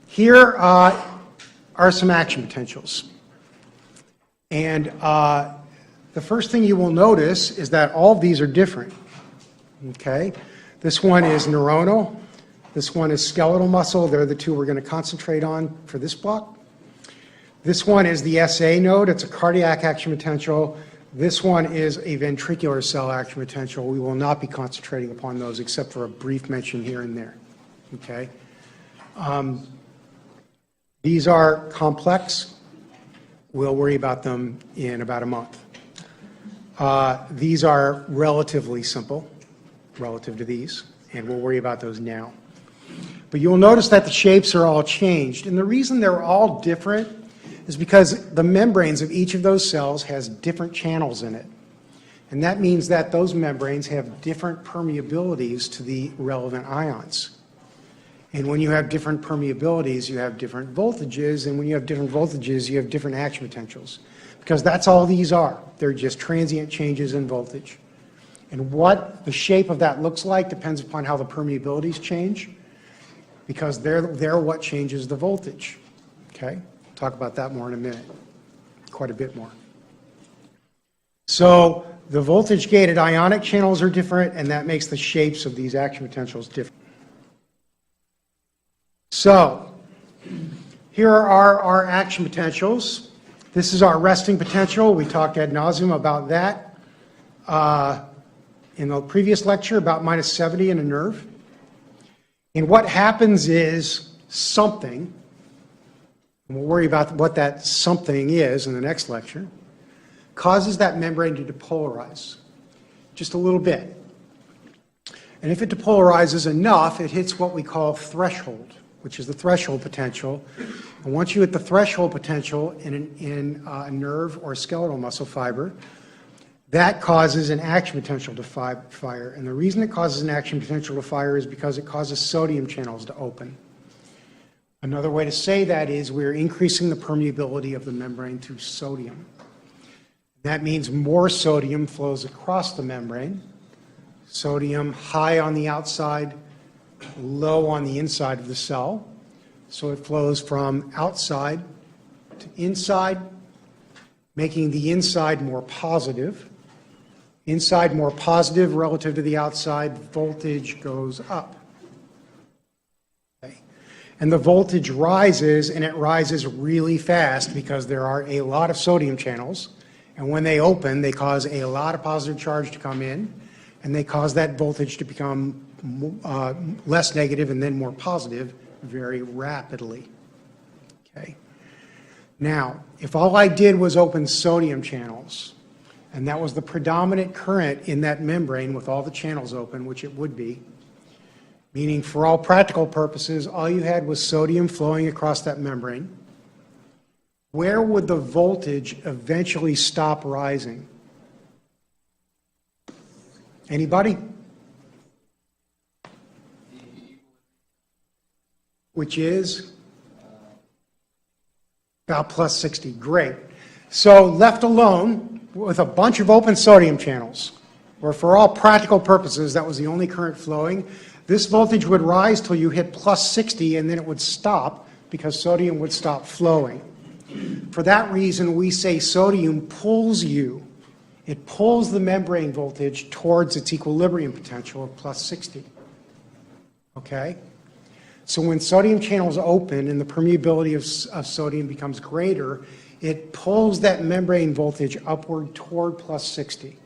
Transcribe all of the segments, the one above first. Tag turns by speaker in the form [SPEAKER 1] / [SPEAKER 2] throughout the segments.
[SPEAKER 1] Here are some action potentials. And the first thing you will notice is that all of these are different. Okay? This one is neuronal. This one is skeletal muscle. They're the two we're going to concentrate on for this block. This one is the SA node. It's a cardiac action potential. This one is a ventricular cell action potential. We will not be concentrating upon those except for a brief mention here and there. Okay? These are complex. We'll worry about them in about a month. These are relatively simple relative to these, and we'll worry about those now. But you'll notice that the shapes are all changed, and the reason they're all different is because the membranes of each of those cells has different channels in it. And that means that those membranes have different permeabilities to the relevant ions. And when you have different permeabilities, you have different voltages, and when you have different voltages, you have different action potentials. Because that's all these are. They're just transient changes in voltage. And what the shape of that looks like depends upon how the permeabilities change, because they're what changes the voltage. Okay? We'll talk about that more in a minute, quite a bit more. So the voltage-gated ionic channels are different, and that makes the shapes of these action potentials different. So, here are our action potentials. This is our resting potential. We talked ad nauseum about that in the previous lecture, about -70 in a nerve. And what happens is something, and we'll worry about what that something is in the next lecture, causes that membrane to depolarize just a little bit. And if it depolarizes enough, it hits what we call threshold, which is the threshold potential. And once you hit the threshold potential in a nerve or skeletal muscle fiber, that causes an action potential to fire. And the reason it causes an action potential to fire is because it causes sodium channels to open. Another way to say that is we're increasing the permeability of the membrane to sodium. That means more sodium flows across the membrane. Sodium high on the outside, low on the inside of the cell. So it flows from outside to inside, making the inside more positive. Inside more positive relative to the outside, voltage goes up. Okay. And the voltage rises, and it rises really fast because there are a lot of sodium channels. And when they open, they cause a lot of positive charge to come in, and they cause that voltage to become less negative and then more positive very rapidly. Okay. Now, if all I did was open sodium channels, and that was the predominant current in that membrane with all the channels open, which it would be, meaning for all practical purposes, all you had was sodium flowing across that membrane, where would the voltage eventually stop rising? Anybody? Which is about +60. Great. So left alone with a bunch of open sodium channels, where for all practical purposes that was the only current flowing, this voltage would rise till you hit +60 and then it would stop because sodium would stop flowing. For that reason, we say sodium pulls you. It pulls the membrane voltage towards its equilibrium potential of +60. Okay? So when sodium channels open and the permeability of sodium becomes greater, it pulls that membrane voltage upward toward +60.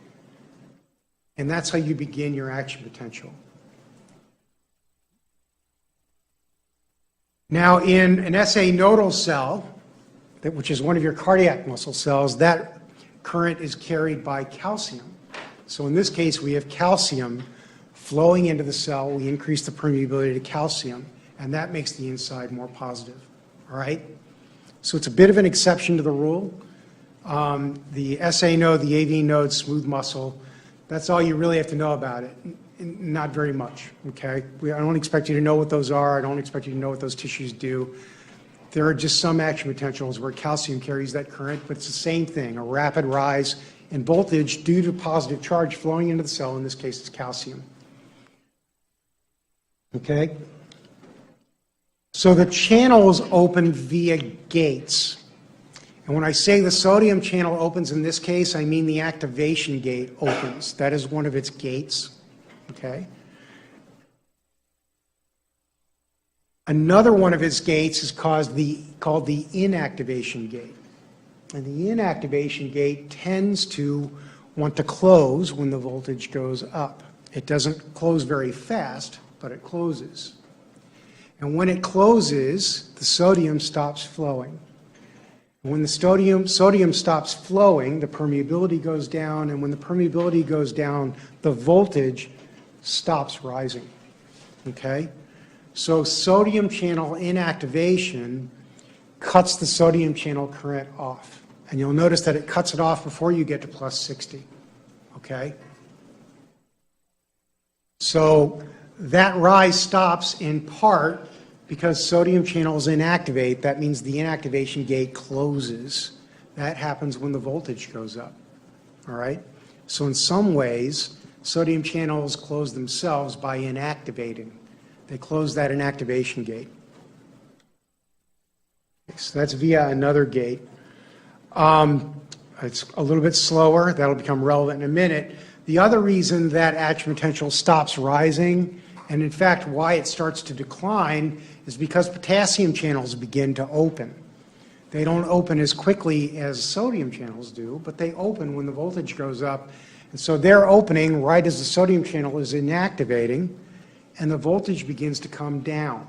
[SPEAKER 1] And that's how you begin your action potential. Now in an SA nodal cell, which is one of your cardiac muscle cells, that current is carried by calcium. So in this case, we have calcium flowing into the cell. We increase the permeability to calcium, and that makes the inside more positive. All right? So it's a bit of an exception to the rule. The SA node, the AV node, smooth muscle, that's all you really have to know about it. Not very much, okay? I don't expect you to know what those are. I don't expect you to know what those tissues do. There are just some action potentials where calcium carries that current, but it's the same thing, a rapid rise in voltage due to positive charge flowing into the cell. In this case, it's calcium. Okay? So the channels open via gates. And when I say the sodium channel opens in this case, I mean the activation gate opens. That is one of its gates. Okay? Another one of its gates is called the inactivation gate. And the inactivation gate tends to want to close when the voltage goes up. It doesn't close very fast, but it closes. And when it closes, the sodium stops flowing. When the sodium stops flowing, the permeability goes down, and when the permeability goes down, the voltage stops rising. Okay? So sodium channel inactivation cuts the sodium channel current off. And you'll notice that it cuts it off before you get to plus 60. Okay? So that rise stops in part because sodium channels inactivate. That means the inactivation gate closes. That happens when the voltage goes up. All right? So in some ways, sodium channels close themselves by inactivating. They close that inactivation gate. So that's via another gate. It's a little bit slower. That'll become relevant in a minute. The other reason that action potential stops rising, and in fact why it starts to decline, is because potassium channels begin to open. They don't open as quickly as sodium channels do, but they open when the voltage goes up. And so they're opening right as the sodium channel is inactivating, and the voltage begins to come down.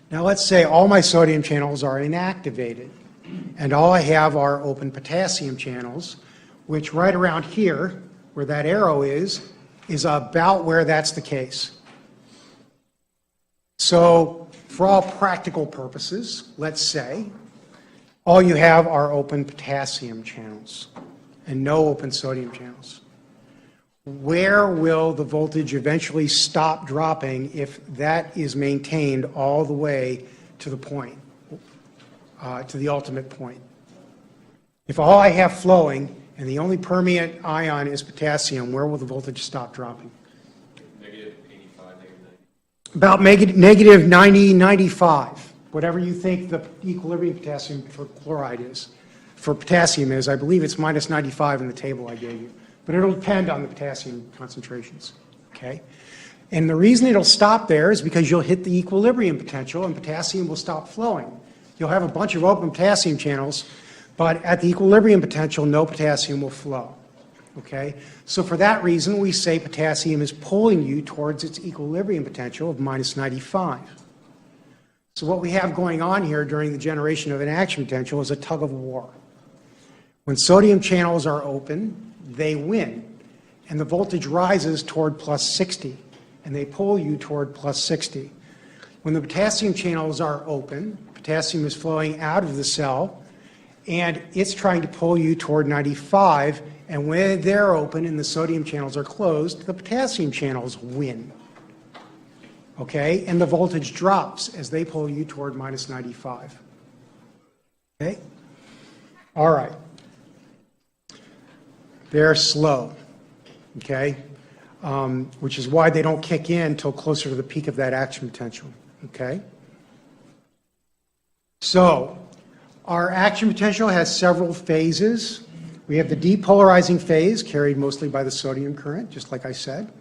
[SPEAKER 1] Now let's say all my sodium channels are inactivated, and all I have are open potassium channels, which right around here, where that arrow is about where that's the case. So for all practical purposes, let's say, all you have are open potassium channels and no open sodium channels. Where will the voltage eventually stop dropping if that is maintained all the way to the point, to the ultimate point? If all I have flowing and the only permeant ion is potassium, where will the voltage stop dropping?
[SPEAKER 2] Negative 85, negative 90.
[SPEAKER 1] About negative 90, 95, whatever you think the equilibrium potassium for chloride is. For potassium is, I believe it's minus 95 in the table I gave you. But it'll depend on the potassium concentrations, okay? And the reason it'll stop there is because you'll hit the equilibrium potential and potassium will stop flowing. You'll have a bunch of open potassium channels, but at the equilibrium potential, no potassium will flow, okay? So for that reason, we say potassium is pulling you towards its equilibrium potential of minus 95. So what we have going on here during the generation of an action potential is a tug of war. When sodium channels are open, they win, and the voltage rises toward plus 60, and they pull you toward plus 60. When the potassium channels are open, potassium is flowing out of the cell, and it's trying to pull you toward 95, and when they're open and the sodium channels are closed, the potassium channels win. Okay? And the voltage drops as they pull you toward minus 95. Okay? All right. They're slow, okay? Which is why they don't kick in until closer to the peak of that action potential, okay? So our action potential has several phases. We have the depolarizing phase carried mostly by the sodium current, just like I said.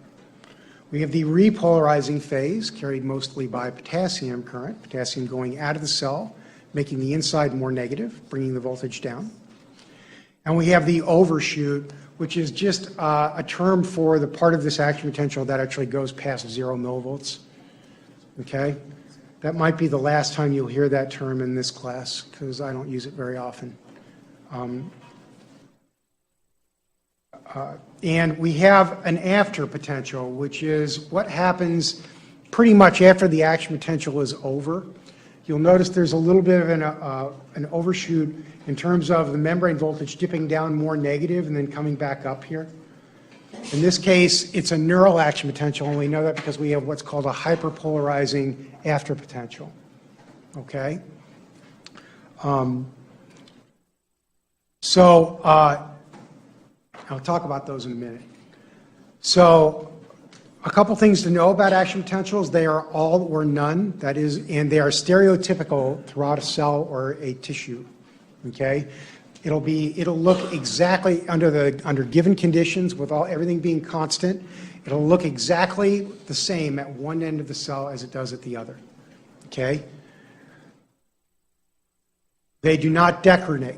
[SPEAKER 1] We have the repolarizing phase carried mostly by potassium current, potassium going out of the cell, making the inside more negative, bringing the voltage down. And we have the overshoot, which is just a term for the part of this action potential that actually goes past 0 millivolts. Okay? That might be the last time you'll hear that term in this class, because I don't use it very often. And we have an after potential, which is what happens pretty much after the action potential is over. You'll notice there's a little bit of an overshoot in terms of the membrane voltage dipping down more negative and then coming back up here. In this case, it's a neural action potential, and we know that because we have what's called a hyperpolarizing after potential. Okay? I'll talk about those in a minute. So A couple things to know about action potentials. They are all or none, that is, and they are stereotypical throughout a cell or a tissue, okay? It'll look exactly under given conditions with everything being constant, it'll look exactly the same at one end of the cell as it does at the other, okay? They do not decrement.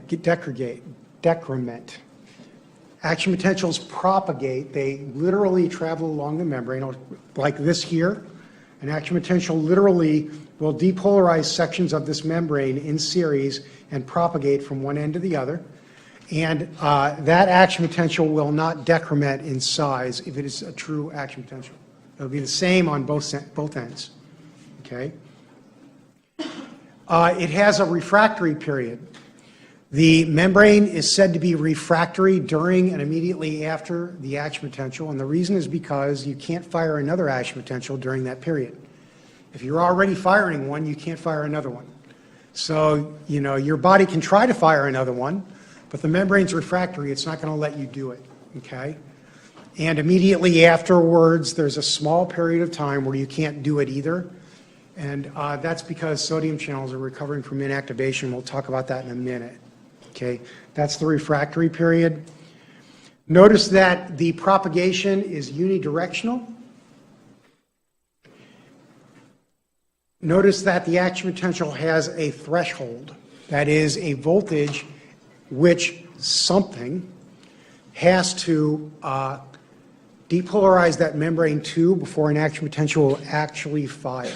[SPEAKER 1] Action potentials propagate. They literally travel along the membrane, like this here. An action potential literally will depolarize sections of this membrane in series and propagate from one end to the other. And that action potential will not decrement in size if it is a true action potential. It'll be the same on both ends, okay? It has a refractory period. The membrane is said to be refractory during and immediately after the action potential, and the reason is because you can't fire another action potential during that period. If you're already firing one, you can't fire another one. So, you know, your body can try to fire another one, but the membrane's refractory, it's not going to let you do it, okay? And immediately afterwards, there's a small period of time where you can't do it either, and that's because sodium channels are recovering from inactivation. We'll talk about that in a minute. Okay, that's the refractory period. Notice that the propagation is unidirectional. Notice that the action potential has a threshold. That is a voltage which something has to depolarize that membrane to before an action potential will actually fire.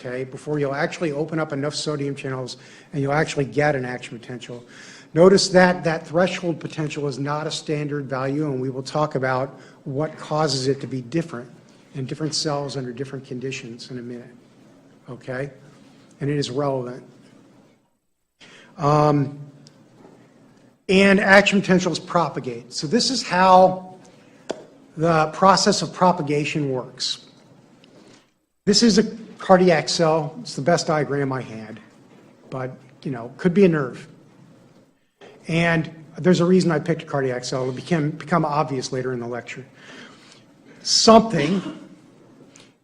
[SPEAKER 1] Okay, before you'll actually open up enough sodium channels and you'll actually get an action potential. Notice that that threshold potential is not a standard value, and we will talk about what causes it to be different in different cells under different conditions in a minute, okay? And it is relevant. And action potentials propagate. So this is how the process of propagation works. This is a cardiac cell. It's the best diagram I had, but, you know, could be a nerve. And there's a reason I picked a cardiac cell. It'll become obvious later in the lecture. Something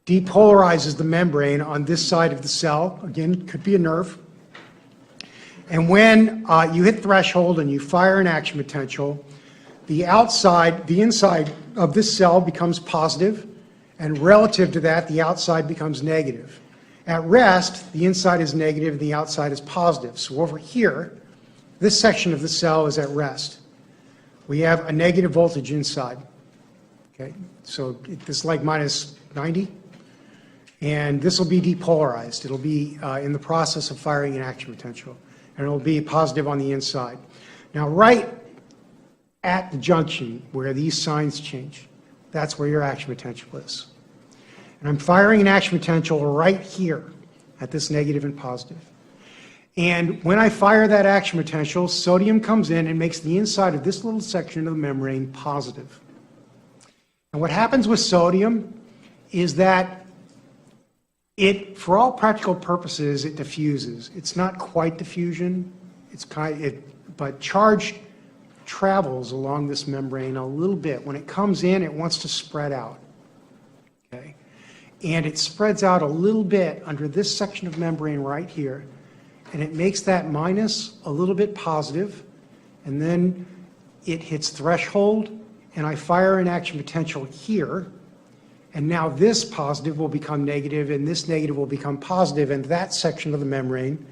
[SPEAKER 1] depolarizes the membrane on this side of the cell. Again, could be a nerve. And when you hit threshold and you fire an action potential, the inside of this cell becomes positive, and relative to that, the outside becomes negative. At rest, the inside is negative and the outside is positive. So over here, this section of the cell is at rest. We have a negative voltage inside. Okay, so this is like minus 90, and this will be depolarized. It'll be in the process of firing an action potential, and it'll be positive on the inside. Now, right at the junction where these signs change, that's where your action potential is. And I'm firing an action potential right here at this negative and positive. And when I fire that action potential, sodium comes in and makes the inside of this little section of the membrane positive. And what happens with sodium is that it, for all practical purposes, it diffuses. It's not quite diffusion, but charge travels along this membrane a little bit. When it comes in, it wants to spread out. Okay? And it spreads out a little bit under this section of membrane right here. And it makes that minus a little bit positive, and then it hits threshold, and I fire an action potential here, and now this positive will become negative, and this negative will become positive, and that section of the membrane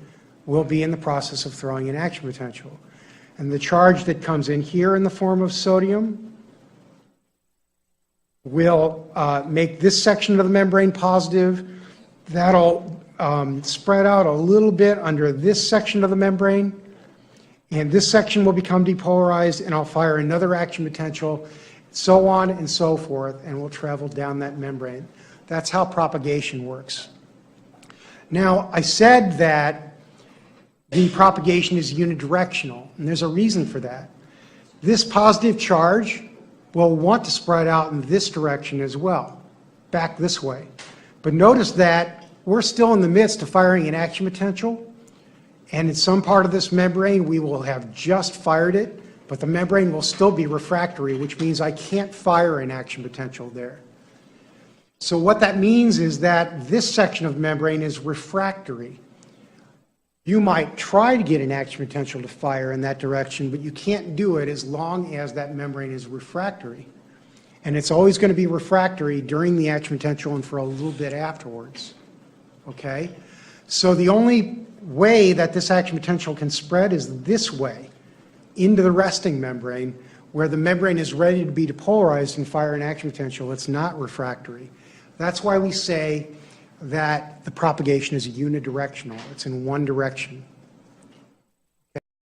[SPEAKER 1] will be in the process of throwing an action potential. And the charge that comes in here in the form of sodium will make this section of the membrane positive. That'll spread out a little bit under this section of the membrane, and this section will become depolarized, and I'll fire another action potential, so on and so forth, and we'll travel down that membrane. That's how propagation works. Now, I said that the propagation is unidirectional, and there's a reason for that. This positive charge will want to spread out in this direction as well, back this way. But notice that we're still in the midst of firing an action potential, and in some part of this membrane we will have just fired it, but the membrane will still be refractory, which means I can't fire an action potential there. So what that means is that this section of membrane is refractory. You might try to get an action potential to fire in that direction, but you can't do it as long as that membrane is refractory. And it's always going to be refractory during the action potential and for a little bit afterwards. Okay? So the only way that this action potential can spread is this way, into the resting membrane, where the membrane is ready to be depolarized and fire an action potential. It's not refractory. That's why we say that the propagation is unidirectional. It's in one direction.